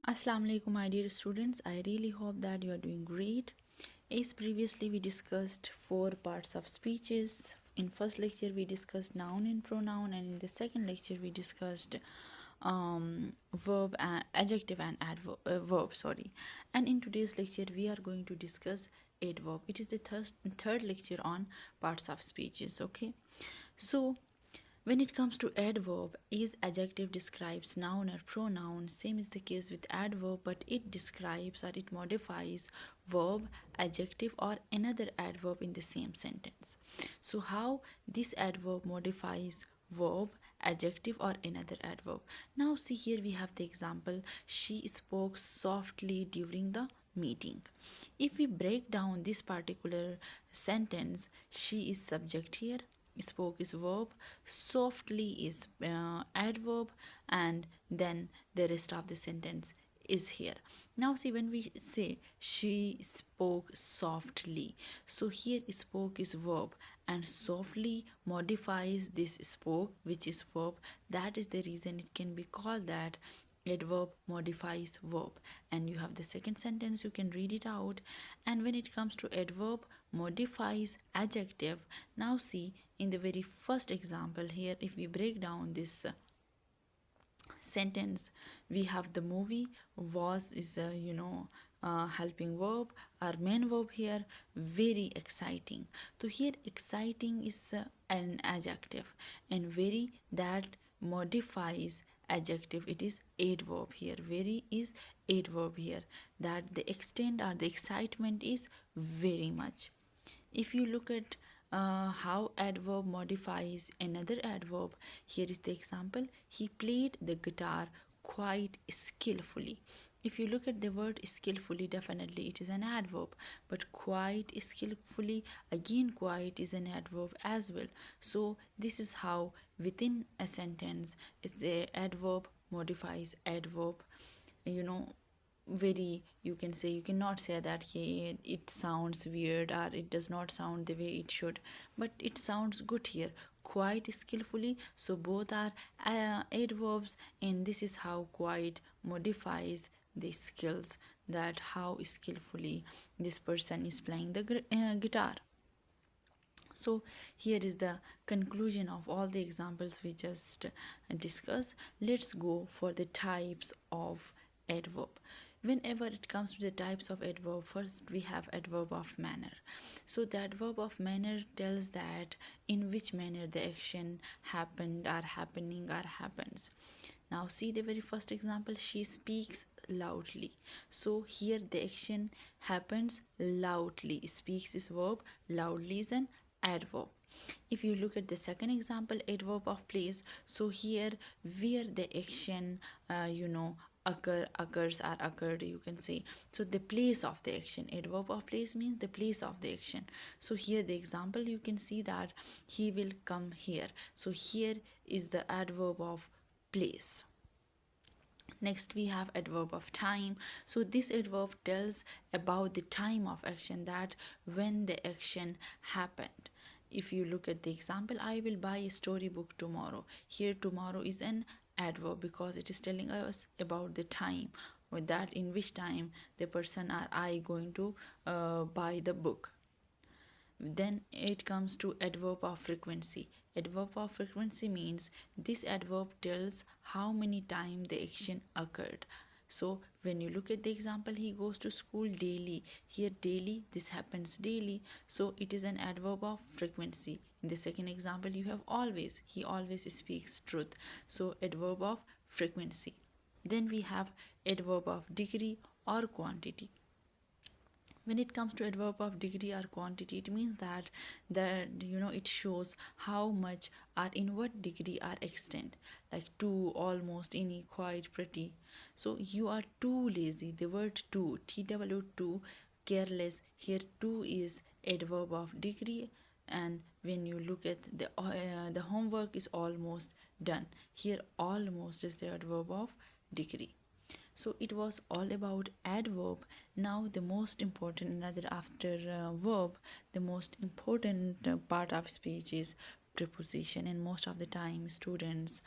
Assalamu alaikum, my dear students. I really hope that you are doing great. As previously we discussed four parts of speeches. In first lecture we discussed noun and pronoun, and in the second lecture we discussed verb, adjective and adverb, verb. Sorry. And in today's lecture we are going to discuss adverb. It is the third lecture on parts of speeches. Okay. So when it comes to adverb, is adjective describes noun or pronoun. Same is the case with adverb, but it describes or it modifies verb, adjective, or another adverb in the same sentence. So, how this adverb modifies verb, adjective, or another adverb? Now, see here we have the example she spoke softly during the meeting. If we break down this particular sentence, she is subject here, spoke is verb, softly is adverb, and then the rest of the sentence is here. Now see, when we say she spoke softly, so here spoke is verb and softly modifies this spoke, which is verb. That is the reason it can be called that adverb modifies verb. And you have the second sentence, you can read it out. And when it comes to adverb modifies adjective, now see in the very first example here, if we break down this sentence, we have the movie. Was is a helping verb, our main verb here, very exciting. So here exciting is an adjective, and very that modifies adjective, it is adverb here. Very is adverb here, that the extent or the excitement is very much. If you look at how adverb modifies another adverb, here is the example. He played the guitar quite skillfully. If you look at the word skillfully, definitely it is an adverb, but quite skillfully, again quite is an adverb as well. So this is how within a sentence the adverb modifies adverb. you know very, you can say, you cannot say that it sounds weird or it does not sound the way it should, but it sounds good here, quite skillfully. So both are adverbs, and this is how quite modifies the skills, that how skillfully this person is playing the guitar. So here is the conclusion of all the examples we just discussed. Let's go for the types of adverb. Whenever it comes to the types of adverb, first we have adverb of manner. So the adverb of manner tells that in which manner the action happened or happening or happens. Now see the very first example, she speaks loudly. So here the action happens loudly. Speaks is verb, loudly is an adverb. If you look at the second example, adverb of place, so here where the action occurs or occurred, you can say, so the place of the action, adverb of place means the place of the action. So here the example, you can see that he will come here, so here is the adverb of place. Next we have adverb of time. So this adverb tells about the time of action, that when the action happened. If you look at the example, I will buy a storybook tomorrow, here tomorrow is an adverb because it is telling us about the time, with that in which time the person or I going to buy the book. Then it comes to adverb of frequency. Adverb of frequency means this adverb tells how many times the action occurred. So when you look at the example, he goes to school daily, here daily, this happens daily, so it is an adverb of frequency. In the second example, you have always, he always speaks truth, so adverb of frequency. Then we have adverb of degree or quantity. When it comes to adverb of degree or quantity, it means that it shows how much or in what degree or extent, like too, almost, any, quite, pretty. So you are too lazy, the word too, too, careless, here too is adverb of degree. And when you look at the homework is almost done, here almost is the adverb of degree. So it was all about adverb. Now the most important, another after verb, the most important part of speech is preposition, and most of the time students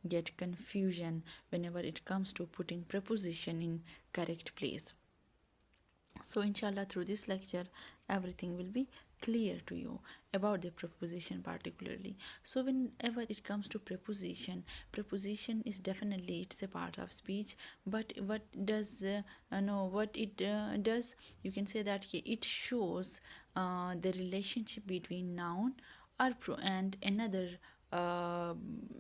get confusion whenever it comes to putting preposition in correct place. So, inshallah, through this lecture, everything will be clear to you about the preposition particularly. So, whenever it comes to preposition is definitely it's a part of speech. But what does no what it does? You can say that it shows the relationship between noun or and another uh,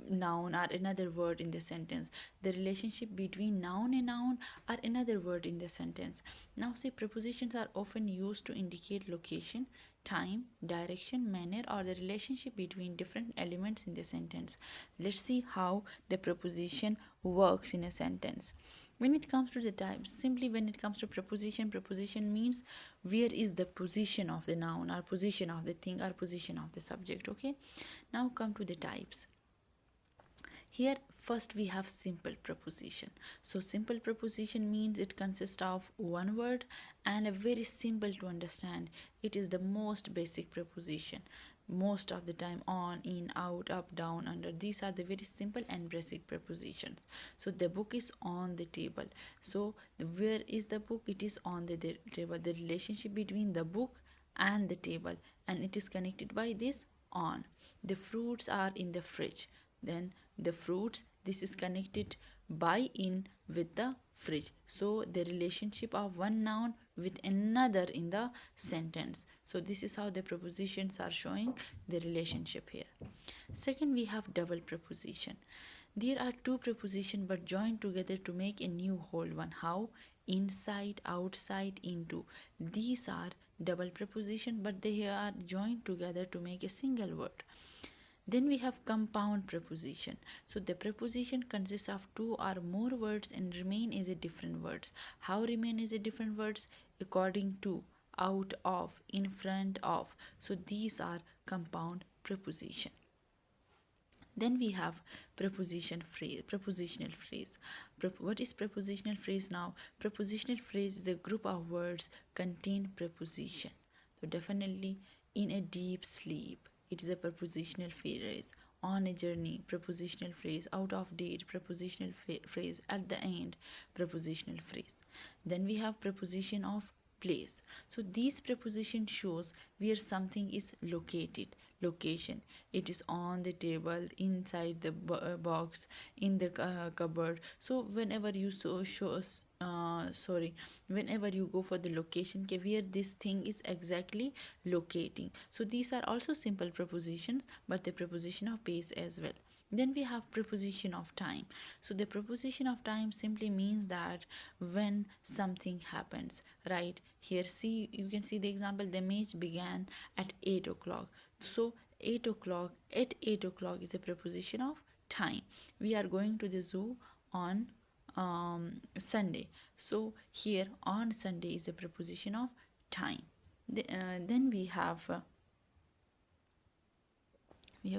noun or another word in the sentence, the relationship between noun and noun or another word in the sentence. Now see, prepositions are often used to indicate location, time, direction, manner, or the relationship between different elements in the sentence. Let's see how the preposition works in a sentence. When it comes to the types, simply when it comes to preposition means where is the position of the noun or position of the thing or position of the subject. Okay, now come to the types. Here first we have simple preposition. So simple preposition means it consists of one word and a very simple to understand. It is the most basic preposition. Most of the time, on, in, out, up, down, under, these are the very simple and basic prepositions. So the book is on the table. So where is the book? It is on the table. The relationship between the book and the table, and it is connected by this on. The fruits are in the fridge. Then the fruits, this is connected by in with the fridge. So the relationship of one noun with another in the sentence. So this is how the prepositions are showing the relationship here. Second, we have double preposition. There are two prepositions but joined together to make a new whole one. How? Inside, outside, into. These are double preposition, but they are joined together to make a single word. Then we have compound preposition. So the preposition consists of two or more words and remain as a different words. How remain as a different words? According to, out of, in front of. So these are compound preposition. Then we have prepositional phrase. What is prepositional phrase now? Prepositional phrase is a group of words contain preposition. So definitely in a deep sleep, it is a prepositional phrase. On a journey, prepositional phrase. Out of date, prepositional phrase. At the end, prepositional phrase. Then we have preposition of place. So these preposition shows where something is located. Location, it is on the table, inside the box, in the cupboard. So whenever you whenever you go for the location, where this thing is exactly locating. So these are also simple prepositions, but the preposition of place as well. Then we have preposition of time. So the preposition of time simply means that when something happens, right? Here, see, you can see the example. The match began at 8 o'clock. So 8 o'clock, at 8 o'clock is a preposition of time. We are going to the zoo on Sunday. So here on Sunday is a preposition of time. Then we have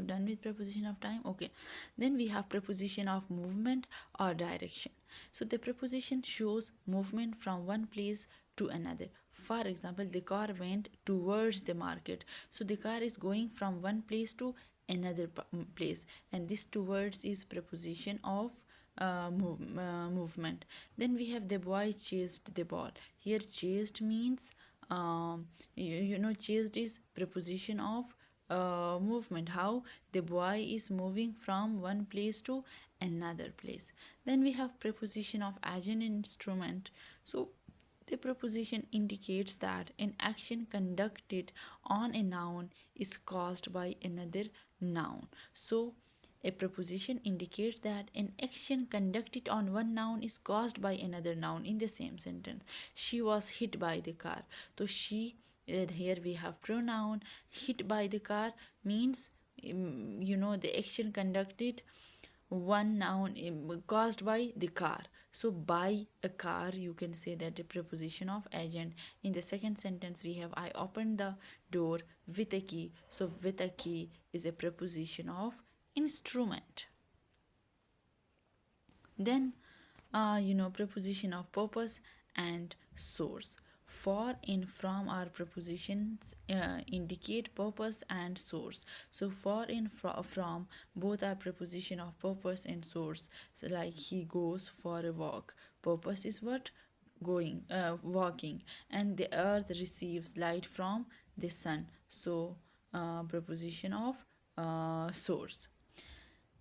done with preposition of time. Okay, then we have preposition of movement or direction. So the preposition shows movement from one place to another. For example, the car went towards the market. So the car is going from one place to another place, and this towards is preposition of movement. Then we have the boy chased the ball. Here chased means chased is preposition of movement. How? The boy is moving from one place to another place. Then we have preposition of agent and instrument. So the preposition indicates that an action conducted on a noun is caused by another noun. So a preposition indicates that an action conducted on one noun is caused by another noun in the same sentence. She was hit by the car. So she, here we have pronoun. Hit by the car means the action conducted one noun caused by the car. So by a car, you can say that the preposition of agent. In the second sentence we have I opened the door with a key. So with a key is a preposition of instrument. Then preposition of purpose and source. For and from are prepositions indicate purpose and source. So for and from both are preposition of purpose and source. So like he goes for a walk. Purpose is what? Going, walking. And the earth receives light from the sun. So preposition of source.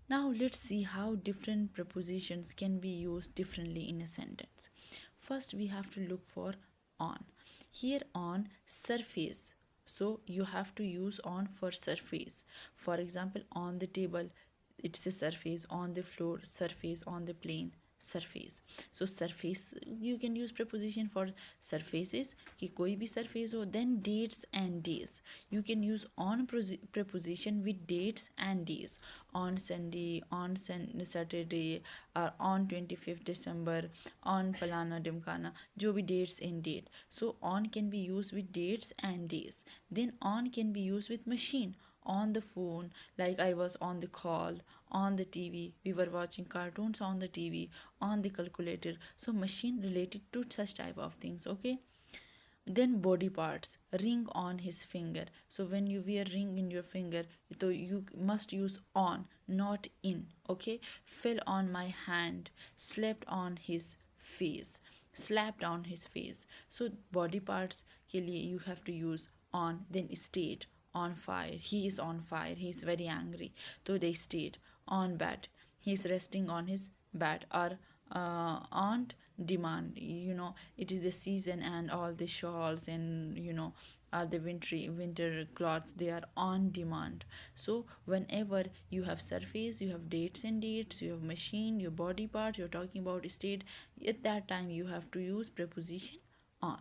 Now let's see how different prepositions can be used differently in a sentence. First, we have to look for on. Here, on surface. So you have to use on for surface. For example, on the table, it's a surface. On the floor, surface. On the plane, surface. So surface, you can use preposition for surfaces कि कोई भी surface हो. Then dates and days, you can use on preposition with dates and days. On Sunday, on Saturday, or on 25th December, on falana dimkana, जो भी dates and date. So on can be used with dates and days. Then on can be used with machine. On the phone, like I was on the call. On the TV, we were watching cartoons on the TV. On the calculator, so machine related to such type of things. Okay. Then body parts, ring on his finger. So when you wear ring in your finger, so you must use on, not in. Okay. Fell on my hand, slept on his face, slapped on his face. So body parts के लिए you have to use on. Then state, on fire, he is on fire, he is very angry, so they state. On bed, he is resting on his bed. Or on demand, it is the season and all the shawls and all the winter clothes, they are on demand. So whenever you have surface, you have dates and dates, you have machine, your body part, you're talking about state, at that time you have to use preposition on.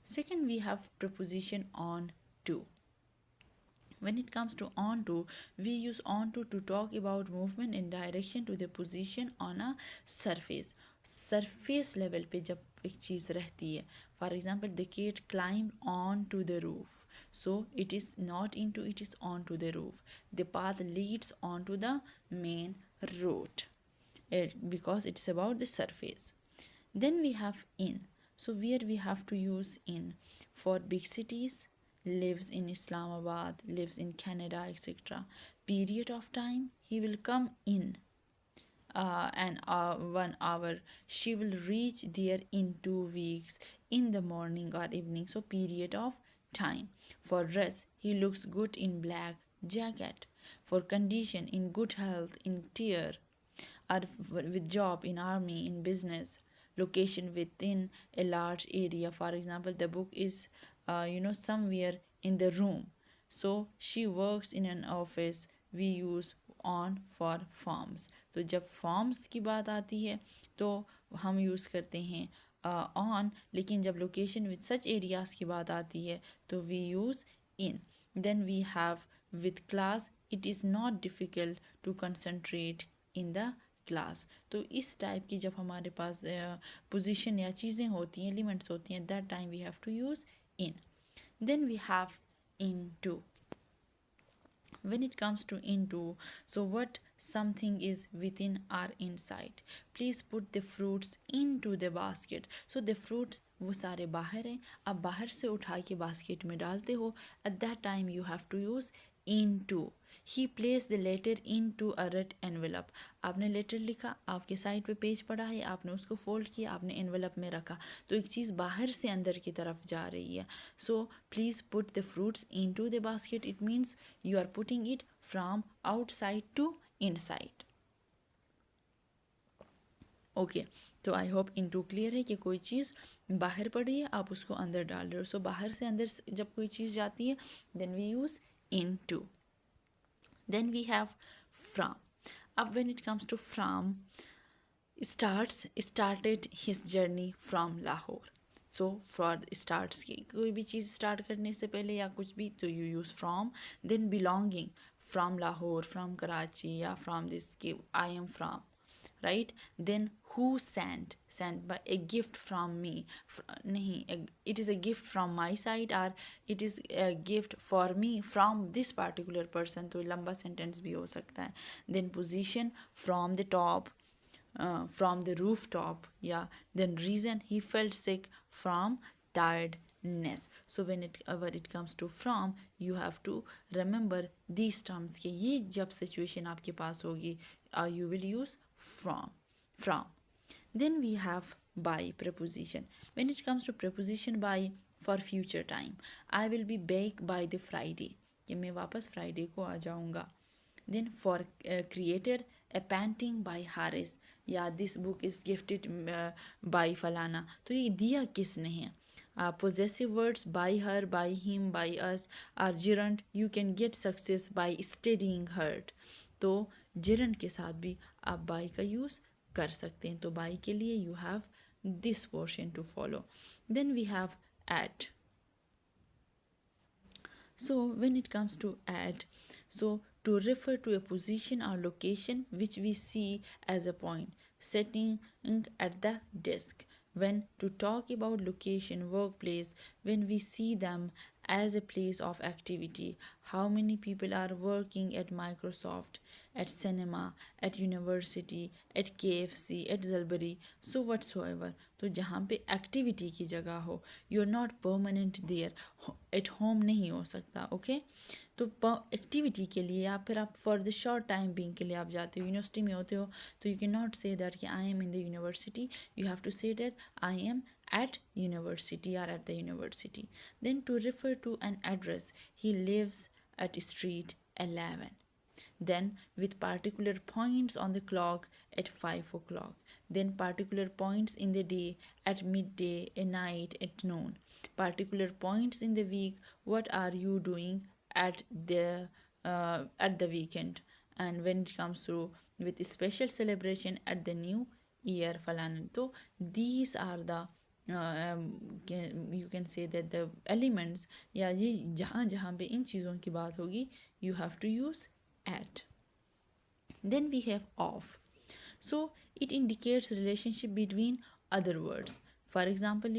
Second, we have preposition on to. When it comes to on to, we use on to talk about movement in direction to the position on a surface. Surface level पे जब एक चीज़ रहती है. For example, the cat climbed on to the roof. So it is not into, it is on to the roof. The path leads onto the main road. Because it's about the surface. Then we have in. So where we have to use in. For big cities, lives in Islamabad, lives in Canada, etc. Period of time, he will come in 1 hour. She will reach there in 2 weeks, in the morning or evening. So period of time. For dress, he looks good in black jacket. For condition, in good health, in tear. Or with job, in army, in business. Location, within a large area. For example, the book is somewhere in the room. So she works in an office. We use on for forms. तो जब forms की बात आती है तो हम use करते हैं on. लेकिन जब location with such areas की बात आती है तो we use in. Then we have with class, it is not difficult to concentrate in the class. तो इस टाइप की जब हमारे पास पोजीशन या चीज़ें होती हैं, एलिमेंट्स होती हैं, that time we have to use in. Then we have into. When it comes to into, so what something is within or inside. Please put the fruits into the basket. So the fruits वो सारे बाहर हैं, आप बाहर से उठा के basket में डालते हो. At that time you have to use into. He placed the letter into a red envelope. आपने लेटर लिखा, आपके साइड पे पेज पड़ा है, आपने उसको फोल्ड किया, आपने एनवेलप में रखा. तो एक चीज़ बाहर से अंदर की तरफ जा रही है. So please put the fruits into the basket. It means you are putting it from outside to inside. Okay, तो आई होप इनटू क्लियर है कि कोई चीज़ बाहर पड़ी है, आप उसको अंदर डाल रहे हो. सो बाहर से अंदर जब कोई चीज़ जाती है, then we use into. Then we have from. Up when it comes to from, started his journey from Lahore. So for starts की कोई भी चीज़ स्टार्ट करने से पहले या कुछ भी तो you use from. Then belonging, from Lahore, from Karachi या from this के I am from, right? Then who sent by a gift from me. नहीं, it is a gift from my side or it is a gift for me from this particular person. तो लंबा sentence भी हो सकता है. Then position, from the top, from the rooftop. Yeah. Then reason, he felt sick, from tiredness. So whenever it comes to from, you have to remember these terms के ये जब situation आपके पास होगी, you will use from. Then we have by preposition. When it comes to preposition by for future time, I will be back by the Friday, कि मैं वापस Friday को आ जाऊँगा. Then for creator, a painting by Harris, या this book is gifted by फलाना. तो ये दिया किसने है? Possessive words by her, by him, by us are gerund. You can get success by studying hard. तो gerund के साथ भी आप by का use कर सकते हैं. तो by के लिए you have this portion to follow. Then we have at. So when it comes to at, so to refer to a position or location which we see as a point, sitting at the desk. When to talk about location, workplace, when we see them as a place of activity. How many people are working at Microsoft, at cinema, at university, at KFC, at Zalbari, so whatsoever. तो जहाँ पे activity की जगह हो, you are not permanent there, at home नहीं हो सकता. Okay तो एक्टिविटी के लिए या फिर आप for the short time being के लिए आप जाते हो, यूनिवर्सिटी में होते हो, तो you can not say that कि I am in the university. You have to say that I am at university or at the university. Then to refer to an address, he lives at street 11. Then with particular points on the clock at 5 o'clock. Then particular points in the day at midday, at night, at noon. Particular points in the week, what are you doing at the weekend. And when it comes to with special celebration at the new year falan. So these are the you can say that the elements, या ये जहाँ जहाँ पे इन चीज़ों की बात होगी, you have to use at. Then we have of. So it indicates relationship between other words. For example,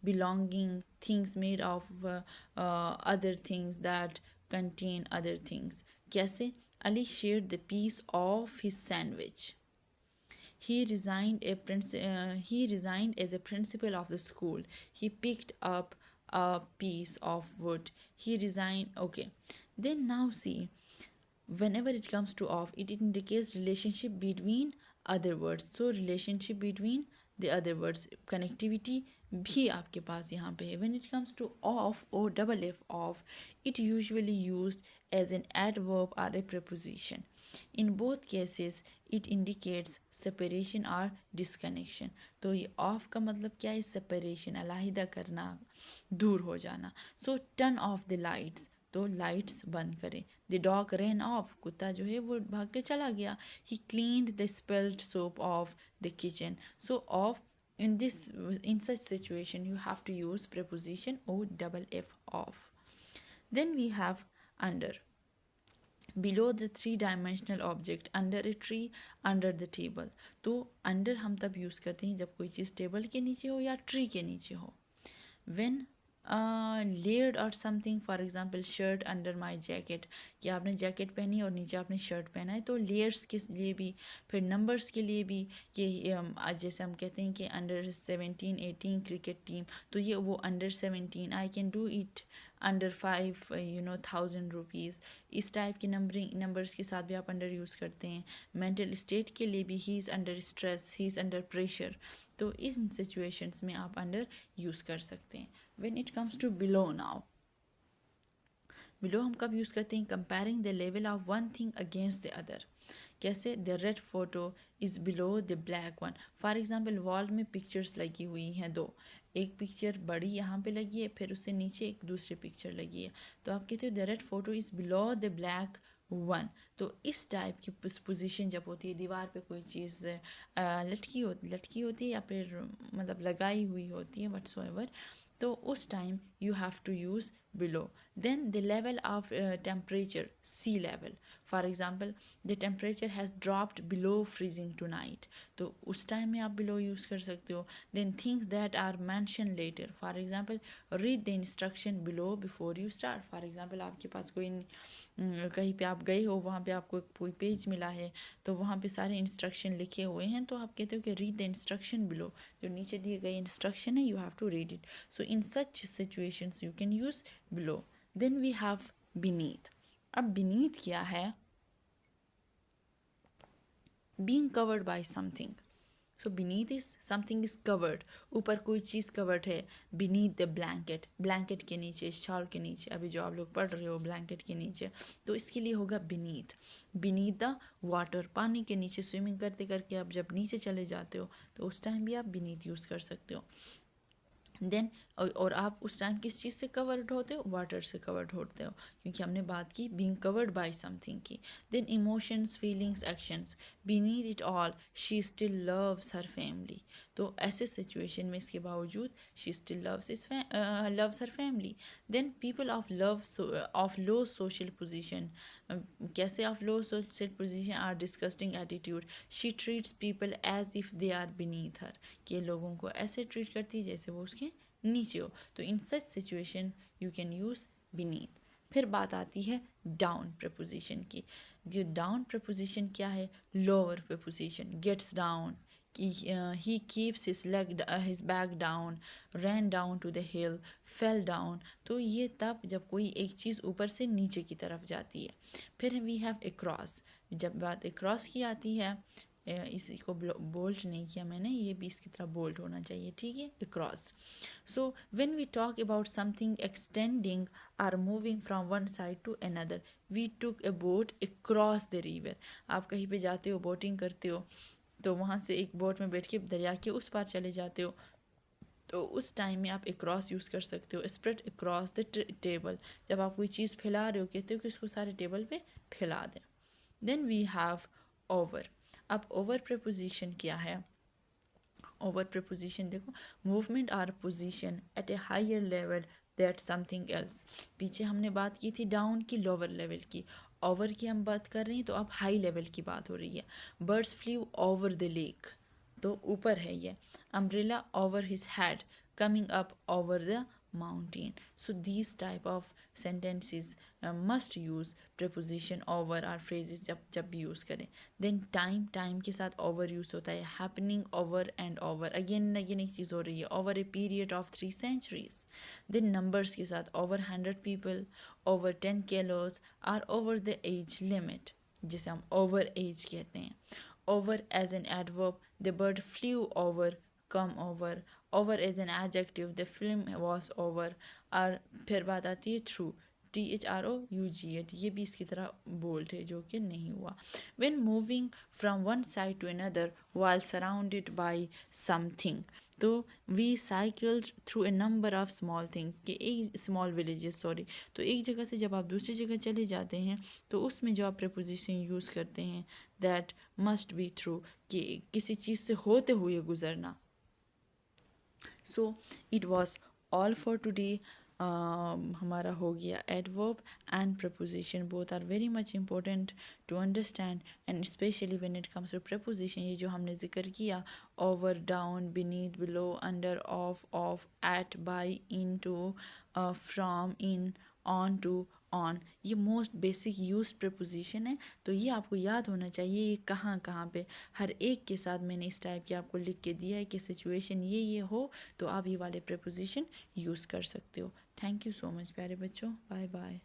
belonging, things made of other things that contain other things. कैसे? Ali shared the piece of his sandwich. He resigned as a principal of the school. He picked up a piece of wood. He resigned. Okay. Then now see, whenever it comes to of, it indicates relationship between other words. So relationship between the other words, connectivity भी आपके पास यहाँ पे है. When it comes to of, or double f of, it usually used as an adverb or a preposition. In both cases, it indicates separation or disconnection. तो ये off का मतलब क्या है? separation, अलहिदा करना, दूर हो जाना. So turn off the lights, तो लाइट्स बंद करें. द डॉग ran off, कुत्ता जो है वो भाग के चला गया. ही cleaned the spilled soap off the kitchen. So off, in such situation you have to use preposition or double f off. Then we have under. Below the three-dimensional object, under a tree, under the table. तो under हम तब use करते हैं जब कोई चीज़ table के नीचे हो या ट्री के नीचे हो. When layered or something, for example shirt under my jacket, कि आपने जैकेट पहनी और नीचे आपने शर्ट पहना है. तो लेयर्स के लिए भी, फिर नंबर्स के लिए भी, कि जैसे हम कहते हैं कि अंडर 17 18 क्रिकेट टीम, तो ये वो under 17, I can do it under 5,000 rupees. इस टाइप के नंबर्स के साथ भी आप अंडर यूज़ करते हैं. मेंटल स्टेट के लिए भी, he is under stress, he is under pressure. तो इन सिचुएशंस में आप अंडर यूज़ कर सकते हैं. When it comes to below now, below हम कब यूज़ करते हैं? Comparing the level of one thing against the other. कैसे? The red photo is below the black one. For example wall में पिक्चर्स लगी हुई हैं दो, एक पिक्चर बड़ी यहाँ पे लगी है, फिर उससे नीचे एक दूसरी पिक्चर लगी है. तो आप कहते हो the red photo is below the black one. तो इस टाइप की पोजीशन जब होती है, दीवार पे कोई चीज़ लटकी होती है या फिर मतलब लगाई हुई होती है व्हाटसोएवर, तो उस time you have to use below. Then the level of temperature, sea level. For example the temperature has dropped below freezing tonight, तो उस टाइम में आप बिलो यूज़ कर सकते हो. Then things that are mention later. For example read the instruction below before you start. For example आपके पास कोई कहीं पे आप गए हो, वहाँ पे आपको कोई पेज मिला है, तो वहाँ पे सारे इंस्ट्रक्शन लिखे हुए हैं, तो आप कहते हो कि रीड द इंस्ट्रक्शन बिलो. जो नीचे दिए गए इंस्ट्रक्शन है, you have to read it. So in such situations you can use below. Then we have beneath. अब बीनीथ क्या है? Being covered by something. So beneath is something is covered. ऊपर कोई चीज़ कवर्ड है. बीनीथ द ब्लैंकेट, ब्लैंकेट के नीचे, shawl के नीचे, अभी जो आप लोग पढ़ रहे हो ब्लैंकेट के नीचे, तो इसके लिए होगा बीनीथ. बीनीथ द वाटर, पानी के नीचे स्विमिंग करते करके आप जब नीचे चले जाते हो तो उस टाइम भी आप बीनीथ यूज़ कर सकते हो. देन और आप उस टाइम किस चीज़ से कवर्ड होते हो? वाटर से कवर्ड होते हो, क्योंकि हमने बात की बीइंग कवर्ड बाय समथिंग की. Then emotions, feelings, actions. Beneath it all she still loves her family. तो ऐसे सिचुएशन में इसके बावजूद she still loves her family. Then people of low social position. कैसे of low social position are disgusting attitude. She treats people as if they are beneath her. कि लोगों को ऐसे ट्रीट करती है जैसे वो उसके नीचे हो. तो in such situation you can use beneath. फिर बात आती है डाउन प्रपोजिशन की. ये डाउन प्रपोजिशन क्या है? Lower preposition. Gets down. He keeps his back down, ran down to the hill, fell down. तो ये तब जब कोई एक चीज़ ऊपर से नीचे की तरफ जाती है. फिर वी हैव across. जब बात across की आती है, इसी को बोल्ट नहीं किया मैंने, ये भी इसकी तरह बोल्ट होना चाहिए, ठीक है, across. So when we talk about something extending or moving from one side to another, we took a boat across the river. आप कहीं पे जाते हो, बोटिंग करते हो, तो वहाँ से एक बोट में बैठ के दरिया के उस पार चले जाते हो, तो उस टाइम में आप अक्रॉस यूज़ कर सकते हो. Spread across the table. जब आप कोई चीज़ फैला रहे हो, कहते हो कि इसको सारे टेबल पे फैला दें. Then we have over. अब ओवर प्रपोजिशन क्या है? ओवर प्रपोजिशन देखो, movement or position at a higher level that something else. पीछे हमने बात की थी डाउन की, लोअर लेवल की. ओवर की हम बात कर रहे हैं तो अब हाई लेवल की बात हो रही है. Birds flu over the lake. तो ऊपर है ये. Umbrella over his head, coming up over the mountain. So these type of sentences must use preposition over or phrases जब भी यूज़ करें. देन टाइम के साथ ओवर यूज़ होता है. Happening over and over, again again एक चीज़ हो रही है, over a period of 3 centuries. Then numbers के साथ over 100 people, over 10 kilos or over the age limit, जिसे हम ओवर एज कहते हैं. Over as an adverb, the bird flew over, come over. Over as an adjective, the film was over. और फिर बात आती है थ्रू, THROUGH, ये भी इसकी तरह बोल्ड है, जो कि नहीं हुआ. When moving from one side to another while surrounded by something, तो we cycled through a number of small things, कि एक small villages, सॉरी. तो एक जगह से जब आप दूसरी जगह चले जाते हैं तो उसमें जो आप प्रपोजिशन यूज़ करते हैं, that must be true, कि किसी चीज़ से होते हुए गुजरना. So it was all for today. हमारा हो गया adverb and preposition, both are very much important to understand, and specially when it comes to preposition. ये जो हमने जिक्र किया, over, down, beneath, below, under, off, at, by, into, from, in, onto, on, ये most basic use preposition है. तो ये आपको याद होना चाहिए ये कहाँ कहाँ पे, हर एक के साथ मैंने इस टाइप के आपको लिख के दिया है कि सिचुएशन ये हो तो आप ये वाले प्रपोजिशन यूज़ कर सकते हो. थैंक यू सो मच प्यारे बच्चों. Bye bye.